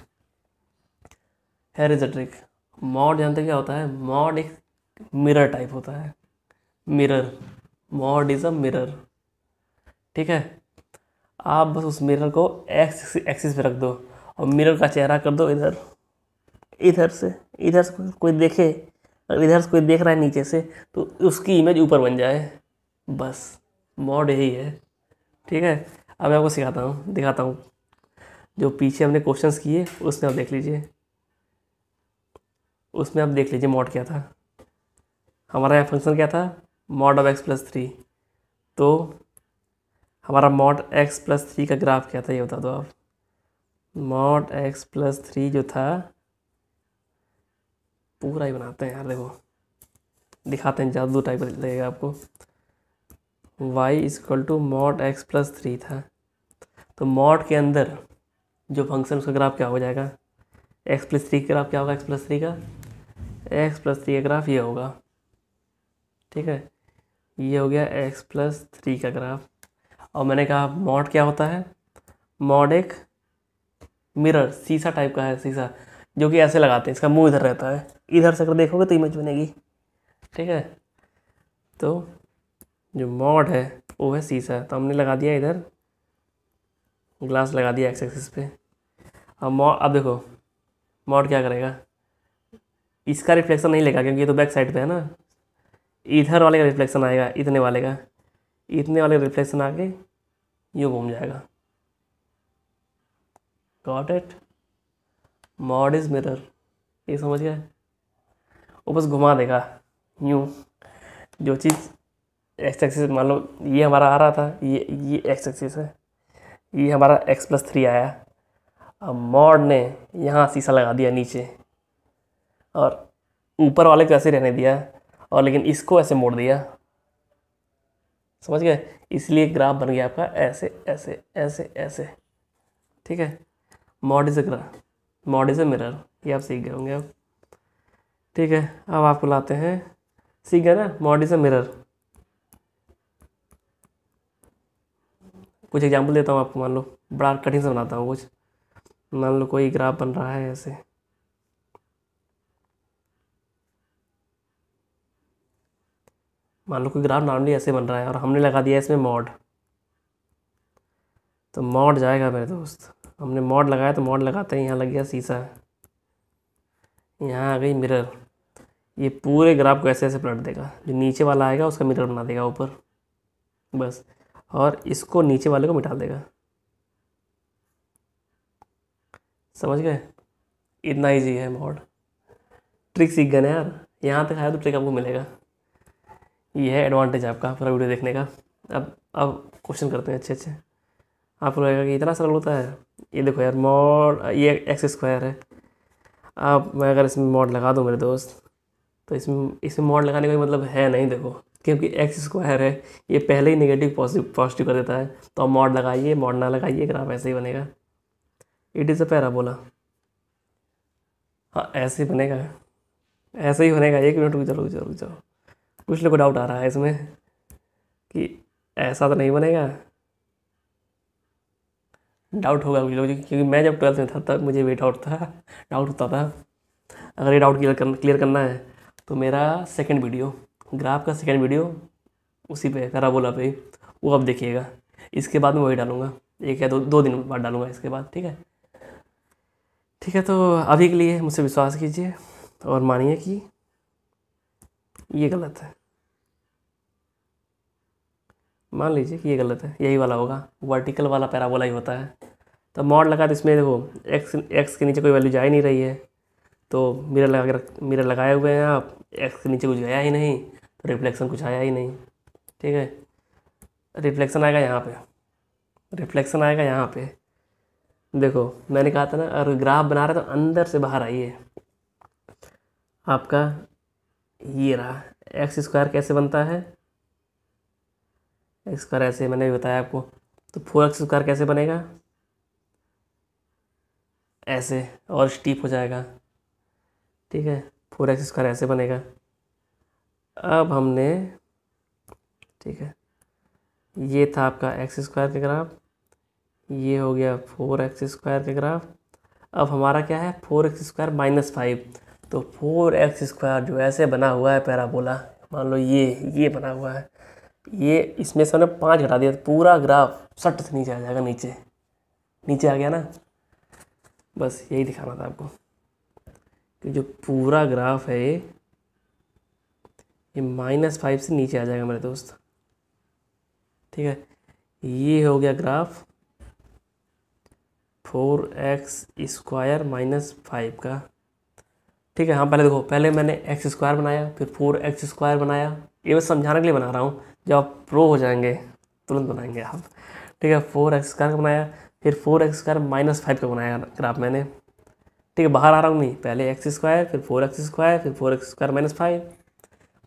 Here is a trick. Mod जानते क्या होता है? मॉड एक मिरर टाइप होता है, mirror. Mod is a mirror, ठीक है। आप बस उस मिरर को एक्स एक्सिस पे रख दो और मिरर का चेहरा कर दो इधर, इधर से कोई देखे, अगर इधर से कोई देख रहा है नीचे से तो उसकी इमेज ऊपर बन जाए, बस मॉड यही है, ठीक है। अब मैं आपको सिखाता हूँ, दिखाता हूँ। जो पीछे हमने क्वेश्चंस किए उसमें आप देख लीजिए, उसमें आप देख लीजिए मॉड क्या था। हमारा यहाँ फंक्शन क्या था? Mod of x+3। तो हमारा मॉड x+3 का ग्राफ क्या था ये बता दो आप। मॉड x+3 जो था, पूरा ही बनाते हैं यार, देखो दिखाते हैं, जादू टाइप लगेगा आपको। y equal to mod x+3 था, तो मॉड के अंदर जो फंक्शन उसका ग्राफ क्या हो जाएगा? x+3 का ग्राफ क्या होगा? x+3 का ग्राफ ये होगा, ठीक है। ये हो गया x+3 का ग्राफ। और मैंने कहा मॉड क्या होता है? मॉड एक मिरर, शीशा टाइप का है, शीशा जो कि ऐसे लगाते हैं, इसका मुंह इधर रहता है, इधर से अगर देखोगे तो इमेज बनेगी, ठीक है। तो जो मॉड है वो है शीशा, तो हमने लगा दिया इधर, ग्लास लगा दिया एक्स एक्सिस पे। अब देखो मॉड क्या करेगा, इसका रिफ्लेक्शन नहीं लेगा क्योंकि ये तो बैक साइड पे है ना, इधर वाले का रिफ्लेक्शन आएगा, इतने वाले रिफ्लेक्शन आके यूँ घूम जाएगा। Got it? Mod is mirror, ये समझ गए? वो बस घुमा देगा यूँ, जो चीज़ एक्स एक्सिस, मान लो ये हमारा आ रहा था, ये एक्स एक्सिस है, ये हमारा x+3 आया। अब मॉड ने यहाँ शीशा लगा दिया नीचे, और ऊपर वाले को ऐसे रहने दिया, और लेकिन इसको ऐसे मोड़ दिया, समझ गए? इसलिए ग्राफ बन गया आपका ऐसे ऐसे ऐसे ऐसे, ठीक है। Mod is a graph, mod is a mirror, ये आप सीख गए होंगे अब, ठीक है। अब आपको लाते हैं, सीख गए ना मॉड इज अ मिरर। कुछ एग्जाम्पल देता हूँ आपको, मान लो बड़ा कठिन से बनाता हूँ कुछ। मान लो कोई ग्राफ बन रहा है ऐसे, मान लो कोई ग्राफ नॉर्मली ऐसे बन रहा है और हमने लगा दिया इसमें मॉड, तो मॉड जाएगा मेरे दोस्त, हमने मॉड लगाया तो मॉड लगाते हैं, यहाँ लग गया शीशा, यहाँ आ गई मिरर। ये पूरे ग्राफ को ऐसे ऐसे पलट देगा, जो नीचे वाला आएगा उसका मिरर बना देगा ऊपर, बस, और इसको नीचे वाले को मिटा देगा, समझ गए? इतना ईजी है मॉड। ट्रिक सीख गए ना यार, यहाँ तक आया तो ट्रिक आपको मिलेगा। ये है एडवांटेज आपका पूरा वीडियो देखने का। अब क्वेश्चन करते हैं अच्छे अच्छे, आपको लगेगा कि इतना सरल होता है। ये देखो यार, मॉड ये x² है। अब मैं अगर इसमें मॉड लगा दूँ मेरे दोस्त, तो इसमें मॉड लगाने का कोई मतलब है नहीं, देखो, क्योंकि x² है, ये पहले ही नेगेटिव पॉजिटिव कर देता है, तो अब मॉड लगाइए मॉड ना लगाइए ग्राफ ऐसे ही बनेगा। इट इज़ अ पैराबोला, हाँ ऐसे ही बनेगा, ऐसे ही बनेगा। 1 मिनट रुक जाओ, कुछ लोग को डाउट आ रहा है इसमें कि ऐसा तो नहीं बनेगा। डाउट होगा कुछ लोग, क्योंकि मैं जब 12th में था तब मुझे भी डाउट होता था। अगर ये डाउट क्लियर करना है तो मेरा सेकंड वीडियो, ग्राफ का सेकंड वीडियो उसी पे पैराबोला पे, वो अब देखिएगा। इसके बाद मैं वही डालूंगा, एक या दो दिन बाद डालूंगा इसके बाद, ठीक है। ठीक है, तो अभी के लिए मुझसे विश्वास कीजिए और मानिए कि ये गलत है, मान लीजिए कि ये गलत है, यही वाला होगा, वर्टिकल वाला पैराबोला ही होता है। तो मॉड लगा, तो इसमें देखो एक्स के नीचे कोई वैल्यू जा ही नहीं रही है, तो मिरर लगाए हुए हैं आप, एक्स के नीचे कुछ गया ही नहीं, तो रिफ्लेक्शन कुछ आया ही नहीं, ठीक है। रिफ्लेक्शन आएगा यहाँ पे, रिफ्लेक्शन आएगा यहाँ पे। देखो मैंने कहा था ना, अगर ग्राफ बना रहे तो अंदर से बाहर आइए। आपका ये रहा, x² कैसे बनता है? x² ऐसे मैंने भी बताया आपको, तो 4x² कैसे बनेगा? ऐसे, और स्टीप हो जाएगा, ठीक है। 4x² ऐसे बनेगा। अब हमने, ठीक है, ये था आपका x² का ग्राफ, ये हो गया 4x² का ग्राफ। अब हमारा क्या है? 4x² - 5, तो 4x² जो ऐसे बना हुआ है पैराबोला, मान लो ये बना हुआ है, ये इसमें से हमने 5 घटा दिया तो पूरा ग्राफ सट से नीचे आ जाएगा, नीचे आ गया ना। बस यही दिखाना था आपको कि जो पूरा ग्राफ है ये -5 से नीचे आ जाएगा मेरे दोस्त। ठीक है, ये हो गया ग्राफ 4x² -5 का। ठीक है, हाँ पहले देखो, पहले मैंने x² बनाया, फिर 4x² बनाया। ये मैं समझाने के लिए बना रहा हूँ, जब आप प्रो हो जाएंगे तुरंत बनाएंगे आप। ठीक है, 4x² का बनाया, फिर 4x² -5 का बनाया ग्राफ मैंने। ठीक है, बाहर आ रहा हूँ नहीं, पहले x², फिर 4x², फिर 4x² -5,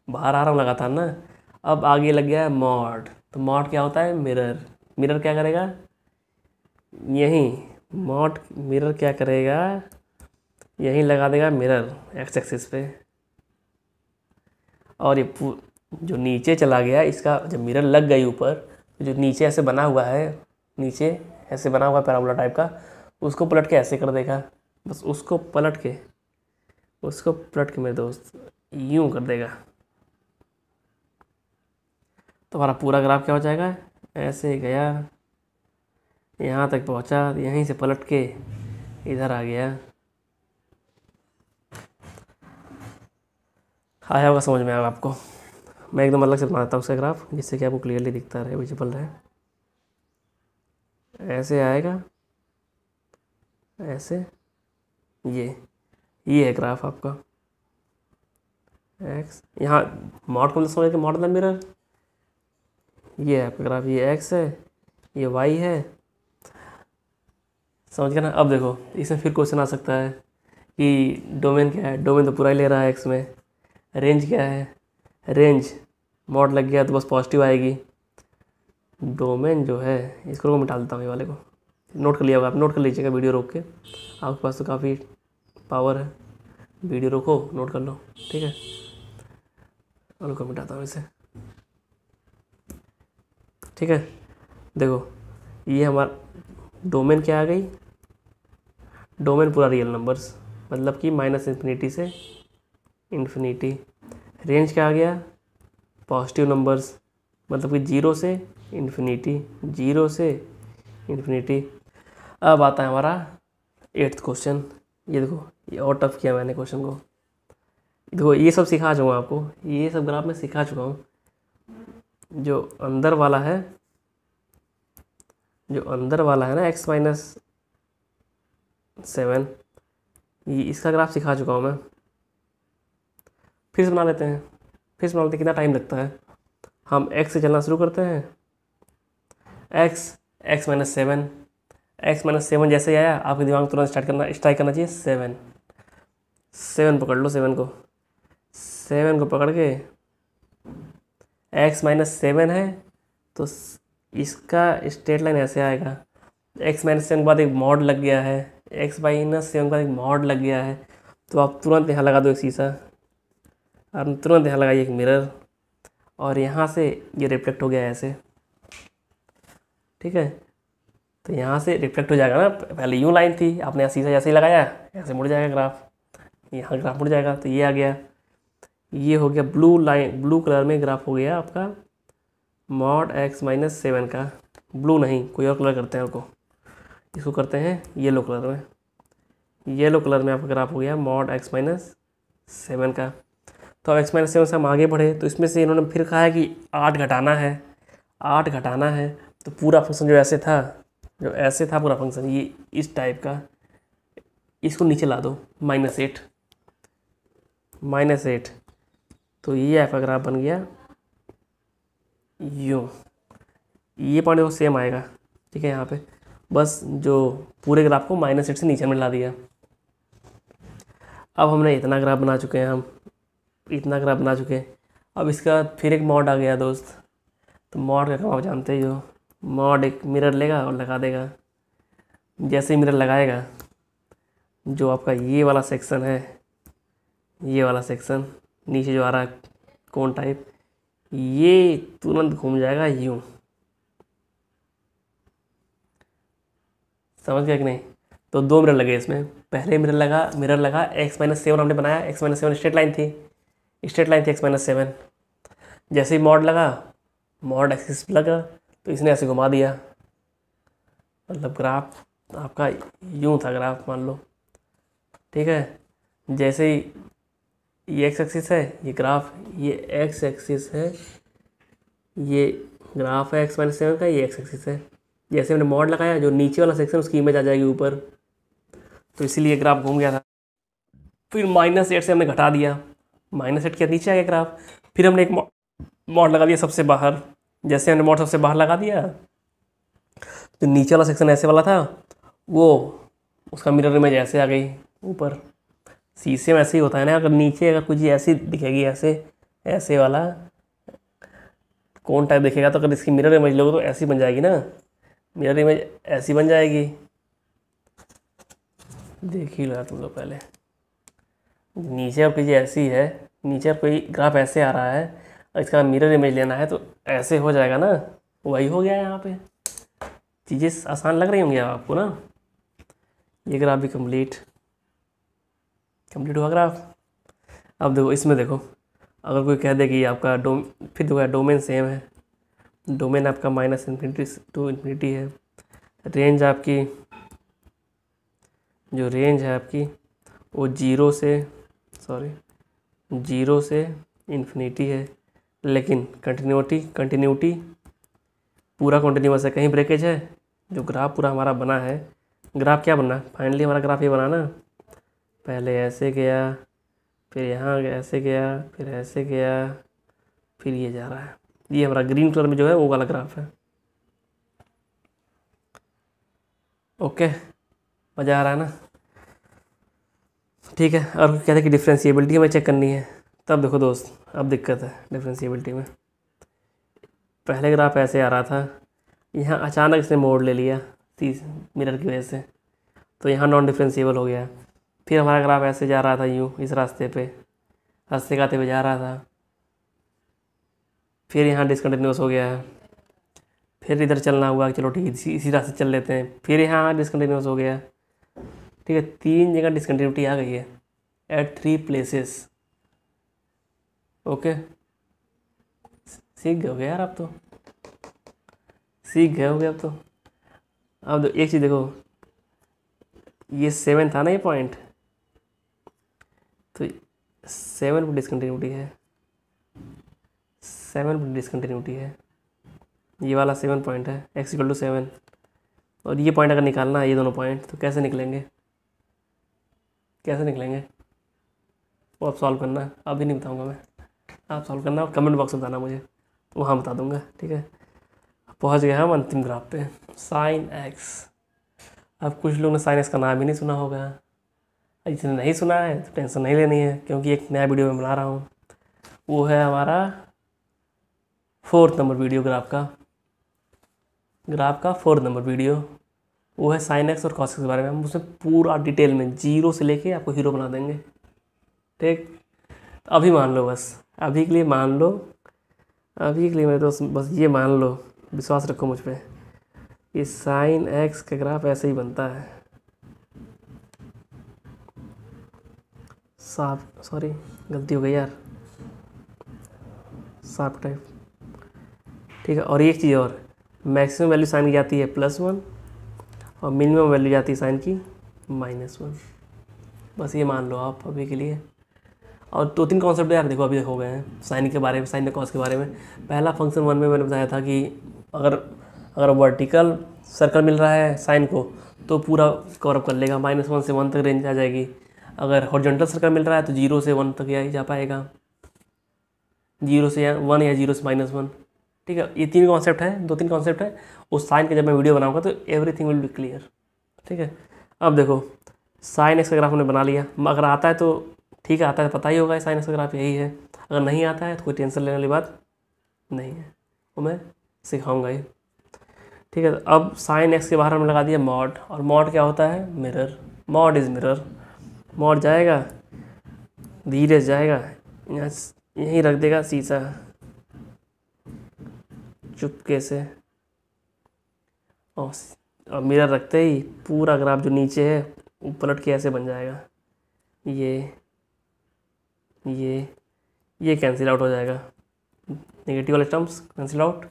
बाहर आ रहा हूँ लगातार ना। अब आगे लग गया है मॉड। तो मॉड क्या होता है? मिरर क्या करेगा? यहीं मॉड मिरर क्या करेगा? यहीं लगा देगा मिरर एक्स एक्सिस पे। और ये जो नीचे चला गया, इसका जब मिरर लग गई ऊपर, तो जो नीचे ऐसे बना हुआ है, नीचे ऐसे बना हुआ पैराबोला टाइप का, उसको पलट के ऐसे कर देगा। बस उसको पलट के मेरे दोस्त यूं कर देगा, तो हमारा पूरा ग्राफ क्या हो जाएगा? ऐसे गया, यहाँ तक पहुँचा, यहीं से पलट के इधर आ गया। आया होगा समझ में, आया आपको। मैं एकदम अलग से बनाता हूँ उसका ग्राफ, जिससे कि आपको क्लियरली दिखता रहे, विजिबल रहे। ऐसे आएगा, ऐसे, ये है ग्राफ आपका एक्स। यहाँ मॉड को समझ के, मॉड मतलब मिरर, ये है आपका ग्राफ, ये एक्स है, ये वाई है, समझ गया ना। अब देखो, इसमें फिर क्वेश्चन आ सकता है कि डोमेन क्या है? डोमेन तो पूरा ही ले रहा है एक्स में। रेंज क्या है? रेंज मॉड लग गया तो बस पॉजिटिव आएगी। डोमेन जो है, इसको मिटा देता हूँ, ये वाले को नोट कर लिया होगा आप, नोट कर लीजिएगा वीडियो रोक के, आपके पास तो काफ़ी पावर है। वीडियो रोको, नोट कर लो, ठीक है। वालों को मिटाता हूँ इसे, ठीक है। देखो, ये हमारा डोमेन क्या आ गई? डोमेन पूरा रियल नंबर्स, मतलब कि -∞ से इन्फिनिटी। रेंज क्या आ गया? पॉजिटिव नंबर्स, मतलब कि 0 से इन्फिनिटी, 0 से इन्फिनिटी। अब आता है हमारा 8th क्वेश्चन। ये देखो, ये और टफ किया मैंने क्वेश्चन को। देखो, ये सब सिखा चुका हूँ आपको, ये सब ग्राफ में सिखा चुका हूँ। जो अंदर वाला है ना, x-7, ये इसका ग्राफ सिखा चुका हूँ मैं। फिर से बना लेते हैं, कितना टाइम लगता है। हम x से चलना शुरू करते हैं, x-7 जैसे ही आया, आपके दिमाग में तुरंत स्ट्राइक करना चाहिए 7 पकड़ लो, 7 को पकड़ के, x-7 है तो इसका स्ट्रेट लाइन ऐसे आएगा। x-7 के बाद एक मॉड लग गया है, x-7 के बाद एक मॉड लग गया है, तो आप तुरंत यहाँ लगा दो एक शीशा, और तुरंत यहाँ लगाइए एक मिरर, और यहाँ से ये रिफ्लेक्ट हो गया ऐसे, ठीक है। तो यहाँ से रिफ्लेक्ट हो जाएगा ना, पहले यूँ लाइन थी, आपने यहाँ शीशा जैसे ही लगाया, ऐसे मुड़ जाएगा ग्राफ, यहाँ ग्राफ मुड़ जाएगा, तो ये आ गया। ये हो गया ब्लू लाइन, ब्लू कलर में ग्राफ हो गया आपका मॉड x-7 का। ब्लू नहीं, कोई और कलर करते हैं इसको करते हैं येलो कलर में। येलो कलर में आपका ग्राफ हो गया मॉड x-7 का। तो अब x-7 से हम आगे बढ़े, तो इसमें से इन्होंने फिर कहा है कि 8 घटाना है। तो पूरा फंक्शन जो ऐसे था पूरा फंक्शन, ये इस टाइप का, इसको नीचे ला दो -8। तो ये आपका ग्राफ बन गया यूँ। ये पॉइंट वो सेम आएगा, ठीक है। यहाँ पे बस जो पूरे ग्राफ को -8 से नीचे में ला दिया। अब हमने इतना ग्राफ बना चुके हैं, अब इसका फिर एक मॉड आ गया दोस्त। तो मॉड का काम आप जानते ही हो, मॉड एक मिरर लेगा और लगा देगा। जैसे ही मिरर लगाएगा, जो आपका ये वाला सेक्शन है, नीचे जो आ रहा है कोन टाइप, ये तुरंत घूम जाएगा यूँ, समझ गया कि नहीं? तो 2 मिरर लगे इसमें। पहले मिरर लगा x-7 हमने बनाया, x-7 स्ट्रेट लाइन थी x-7। जैसे ही मॉड लगा, मॉड एक्सिस लगा, तो इसने ऐसे घुमा दिया। मतलब ग्राफ आपका यूँ था, ग्राफ मान लो, ठीक है। जैसे ही ये एक्स एक्सिस है, ये ग्राफ, ये एक्स एक्सिस है, ये ग्राफ है x-7 का, ये एक्स एक्सिस है। जैसे हमने मॉड लगाया, जो नीचे वाला सेक्शन उसकी इमेज आ जाएगी ऊपर, तो इसीलिए ग्राफ घूम गया था। फिर -8 से हमने घटा दिया, -8 के नीचे आ गया ग्राफ। फिर हमने एक मॉड लगा दिया सबसे बाहर। जैसे हमने मॉड सबसे बाहर लगा दिया, तो नीचे वाला सेक्शन ऐसे वाला था, वो उसका मिरर इमेज ऐसे आ गई ऊपर। शीशे में ऐसे ही होता है ना, अगर नीचे अगर कुछ चीज़ ऐसी दिखेगी, ऐसे ऐसे वाला कौन टाइप दिखेगा, तो अगर इसकी मिरर इमेज लोगे तो ऐसी बन जाएगी ना, मिरर इमेज ऐसी बन जाएगी। देख ही लो तुम लोग पहले, नीचे अब कोई ऐसी है, नीचे अब कोई ग्राफ ऐसे आ रहा है, और इसका मिरर इमेज लेना है तो ऐसे हो जाएगा ना। वही हो गया है यहाँ पे। चीज़ें आसान लग रही होंगी आपको ना। ये ग्राफ भी कंप्लीट हुआ ग्राफ। अब देखो इसमें, देखो अगर कोई कह दे कि आपका फिर देखो डोमेन सेम है, डोमेन आपका -∞ to ∞ है। रेंज आपकी, जो रेंज है आपकी वो 0 से इन्फिनिटी है। लेकिन कंटिन्यूटी पूरा कंटिन्यूअस है, कहीं ब्रेकेज है। जो ग्राफ पूरा हमारा बना है, ग्राफ क्या बना फाइनली हमारा ग्राफ ये बना ना, पहले ऐसे गया, फिर यहाँ ऐसे गया, फिर ऐसे गया, फिर ये जा रहा है। ये हमारा ग्रीन कलर में जो है वो वाला ग्राफ है। ओके, मज़ा आ रहा है ना। ठीक है। और कहते हैं कि डिफ्रेंशिएबिलिटी हमें चेक करनी है। तब देखो दोस्त, अब दिक्कत है डिफ्रेंशिएबिलिटी में। पहले ग्राफ ऐसे आ रहा था, यहाँ अचानक इसने मोड़ ले लिया मिरर की वजह से, तो यहाँ नॉन डिफ्रेंशिएबल हो गया। फिर हमारा ग्राफ ऐसे जा रहा था यूँ, इस रास्ते पे खाते हुए जा रहा था, फिर यहाँ डिसकंटिन्यूस हो गया है। फिर इधर चलना हुआ, चलो ठीक है इसी रास्ते चल लेते हैं, फिर यहाँ डिसकंटिन्यूस हो गया। ठीक है, 3 जगह डिसकंटिन्यूटी आ गई है एट 3 प्लेसेस। ओके, सीख गए हो गए यार, अब तो सीख गए हो गए अब तो। अब एक चीज़ देखो, ये 7 था ना ये पॉइंट, तो 7 पर डिसकंटिन्यूटी है, 7 पर डिसकंटिन्यूटी है। ये वाला 7 पॉइंट है, x=7। और ये पॉइंट अगर निकालना है, ये दोनों पॉइंट, तो कैसे निकलेंगे वो आप सॉल्व करना, अभी नहीं बताऊंगा मैं, आप सॉल्व करना और कमेंट बॉक्स में बताना मुझे, वहाँ बता दूंगा। ठीक है, पहुँच गए हम अंतिम ग्राफ पे, sin x। अब कुछ लोग ने sin x का नाम ही नहीं सुना होगा। जिसने नहीं सुना है तो टेंशन नहीं लेनी है, क्योंकि एक नया वीडियो मैं बना रहा हूँ। वो है हमारा 4th नंबर वीडियो, ग्राफ का 4th नंबर वीडियो। वो है sin x और cos x के बारे में। हम उसमें पूरा डिटेल में 0 से लेके आपको हीरो बना देंगे। ठीक, अभी मान लो, बस अभी के लिए मान लो, अभी के लिए मेरे दोस्त बस ये मान लो, विश्वास रखो मुझ पे, ये sin x का ग्राफ ऐसे ही बनता है। साफ, सॉरी गलती हो गई यार, साफ टाइप। ठीक है, और एक चीज़ और, मैक्सिमम वैल्यू साइन की जाती है +1 और मिनिमम वैल्यू जाती है साइन की -1। बस ये मान लो आप अभी के लिए। और 2-3 कॉन्सेप्ट यार देखो अभी हो गए हैं साइन के बारे में, साइन कॉस के बारे में। पहला फंक्शन 1 में मैंने बताया था कि अगर वर्टिकल सर्कल मिल रहा है साइन को तो पूरा कवरअप कर लेगा, -1 से 1 तक रेंज आ जाएगी। अगर हॉरिजॉन्टल सर्कल मिल रहा है तो 0 से 1 तक ही जा पाएगा, 0 से 1 या 0 से -1। ठीक है, ये 3 कॉन्सेप्ट है, 2-3 कॉन्सेप्ट है। उस साइन के जब मैं वीडियो बनाऊंगा तो एवरीथिंग विल बी क्लियर। ठीक है, अब देखो साइन एक्स का ग्राफ हमने बना लिया। अगर आता है तो ठीक है, आता है पता ही होगा साइन एक्स का ग्राफ यही है। अगर नहीं आता है तो कोई टेंशन लेने वाली बात नहीं है, वो मैं सिखाऊंगा ही। ठीक है, अब साइन एक्स के बाहर हमने लगा दिया मॉड। और मॉड क्या होता है? Mirror. Mod is mirror. Mod जाएगा, धीरे से जाएगा, यहाँ यहीं रख देगा शीशा चुपके से, और और मिरर रखते ही पूरा ग्राफ जो नीचे है वो पलट के ऐसे बन जाएगा। ये ये कैंसिल आउट हो जाएगा, नेगेटिव वाले टर्म्स कैंसिल आउट।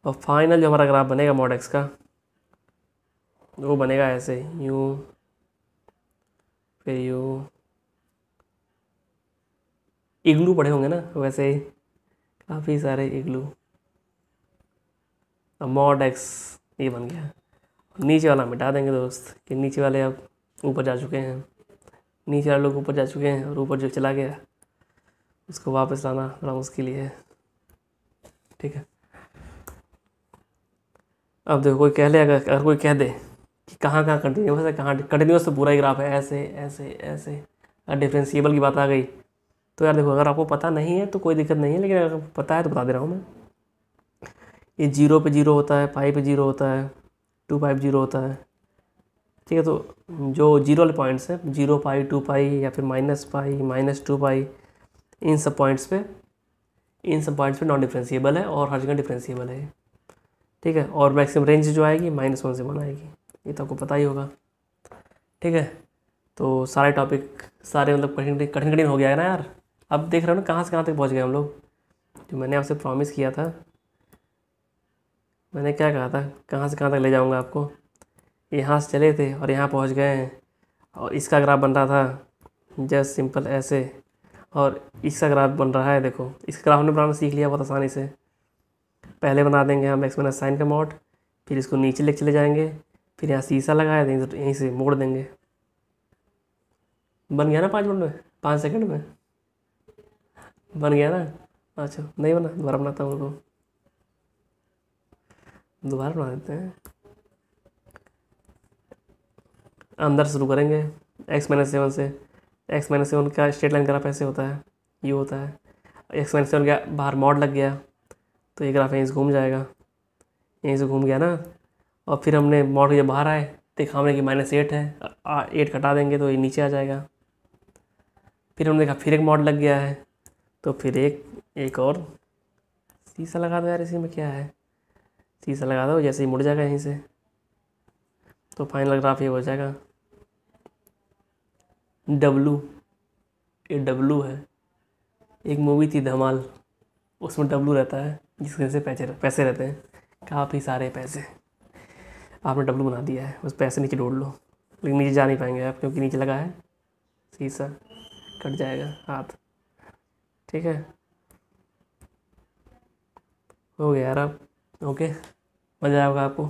और फाइनल जो हमारा ग्राफ बनेगा मॉड एक्स का, वो बनेगा ऐसे, यूँ फिर यूँ। इग्लू पढ़े होंगे ना, वैसे काफ़ी सारे इग्लू। अब मॉड एक्स ये बन गया। नीचे वाला मिटा देंगे दोस्त, कि नीचे वाले अब ऊपर जा चुके हैं, नीचे वाले लोग ऊपर जा चुके हैं, और ऊपर जो चला गया उसको वापस लाना थोड़ा मुश्किल ही है। ठीक है, अब देखो कोई कह ले, अगर कोई कह दे कि कहाँ कहाँ कंटिन्यूस है, कहाँ कंटिन्यूस, तो पूरा ही ग्राफ है ऐसे ऐसे ऐसे। अगर डिफरेंशिएबल की बात आ गई तो यार देखो, अगर आपको पता नहीं है तो कोई दिक्कत नहीं है, लेकिन अगर पता है तो बता दे रहा हूँ मैं। ये 0 पे 0 होता है, पाई पे 0 होता है, 2 पाई पे 0 होता है। ठीक है, तो जो 0 वाले पॉइंट्स हैं, 0 पाई, 2 पाई, या फिर माइनस पाई, -2 पाई, इन सब पॉइंट्स पे नॉन डिफरेंशिएबल है, और हर जगह डिफरेंशिएबल है। ठीक है, और मैक्सिमम रेंज जो आएगी -1 से 1 आएगी, ये तो आपको पता ही होगा। ठीक है, तो सारे टॉपिक सारे मतलब कठिन हो गया है ना यार। अब देख रहे हो ना कहाँ से कहाँ तक पहुँच गए हम लोग। जो मैंने आपसे प्रॉमिस किया था, मैंने क्या कहा था, कहाँ से कहाँ तक ले जाऊँगा आपको। यहाँ से चले थे और यहाँ पहुँच गए हैं, और इसका ग्राफ बन रहा था जस्ट सिंपल ऐसे, और इसका ग्राफ बन रहा है। देखो, इसका ग्राफ हमने बनाना सीख लिया बहुत आसानी से। पहले बना देंगे हम एक्स माइनस साइन का मॉड, फिर इसको नीचे लेके चले जाएंगे, फिर यहाँ शीशा लगाया देंगे तो यहीं से मोड़ देंगे। बन गया ना 5 मिनट में, 5 सेकंड में बन गया ना। अच्छा नहीं बना, दोबारा बनाता हूँ, उनको दोबारा बना देते हैं। अंदर शुरू करेंगे x-7 से। x-7 का स्ट्रेट लाइन ग्राफ ऐसे होता है, ये होता है। x-7 का बाहर मॉड लग गया तो ये ग्राफ यहीं से घूम जाएगा, यहीं से घूम गया ना। और फिर हमने मॉड के जब बाहर आए देखा हमने कि -8 है, 8 घटा देंगे तो ये नीचे आ जाएगा। फिर हमने देखा फिर एक मॉड लग गया है, तो फिर एक और शीशा लगा दो यार, इसी में क्या है, शीशा लगा दो, जैसे ही मुड़ जाएगा यहीं से, तो फाइनल ग्राफ ये हो जाएगा W। ये W है, एक मूवी थी धमाल, उसमें W रहता है जिसके से पैसे रहते हैं, काफ़ी सारे पैसे। आपने W बना दिया है, बस पैसे नीचे ढूंढ लो, लेकिन नीचे जा नहीं पाएंगे आप, क्योंकि नीचे लगा है शीशा, कट जाएगा हाथ। ठीक है, हो गया यार अब। ओके, मज़ा आया होगा आपको,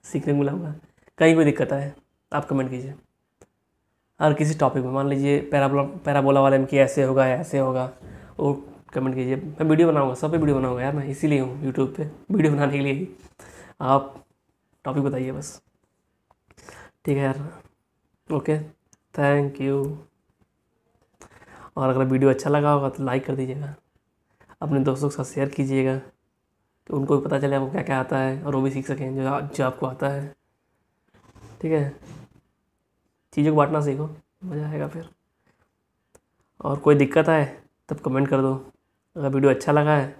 सीखने को मिला होगा। कहीं कोई दिक्कत आए आप कमेंट कीजिए, हर किसी टॉपिक में। मान लीजिए पैराबोला वाले में कि ऐसे होगा या ऐसे होगा, वो कमेंट कीजिए। मैं वीडियो बनाऊंगा, सब पे वीडियो बनाऊंगा यार, मैं इसीलिए हूँ यूट्यूब पे, वीडियो बनाने के लिए ही। आप टॉपिक बताइए बस। ठीक है यार, ओके, थैंक यू। और अगर वीडियो अच्छा लगा होगा तो लाइक कर दीजिएगा, अपने दोस्तों के साथ शेयर कीजिएगा, कि उनको भी पता चले आपको क्या क्या आता है, और वो भी सीख सकें जो आपको आता है। ठीक है, चीज़ों को बांटना सीखो, मज़ा आएगा फिर। और कोई दिक्कत आए तब कमेंट कर दो। अगर वीडियो अच्छा लगा है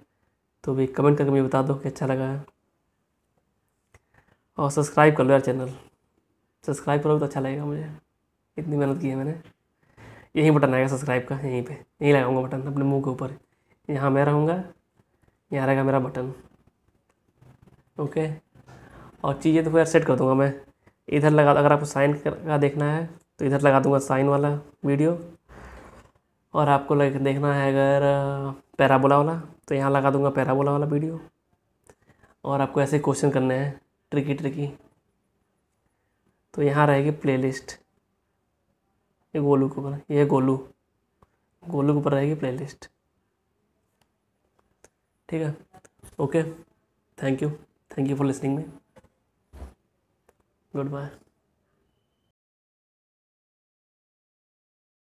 तो भी कमेंट करके मुझे बता दो कि अच्छा लगा है। और सब्सक्राइब कर लो यार चैनल, सब्सक्राइब करोगे तो अच्छा लगेगा मुझे, इतनी मेहनत की है मैंने। यही बटन आएगा सब्सक्राइब का, यहीं पे यहीं लगाऊंगा बटन अपने मुंह के ऊपर, यहाँ मैं रहूँगा, यहाँ रहेगा मेरा बटन। ओके, और चीज़ें तो फिर सेट कर दूँगा मैं। इधर लगा, अगर आपको साइन का देखना है तो इधर लगा दूँगा साइन वाला वीडियो, और आपको देखना है अगर पैराबोला वाला तो यहाँ लगा दूँगा पैराबोला वाला वीडियो। और आपको ऐसे क्वेश्चन करने हैं ट्रिकी तो यहाँ रहेगी प्लेलिस्ट, ये गोलू के ऊपर, ये गोलू के ऊपर रहेगी प्लेलिस्ट। ठीक है, okay, thank you for listening me, good bye.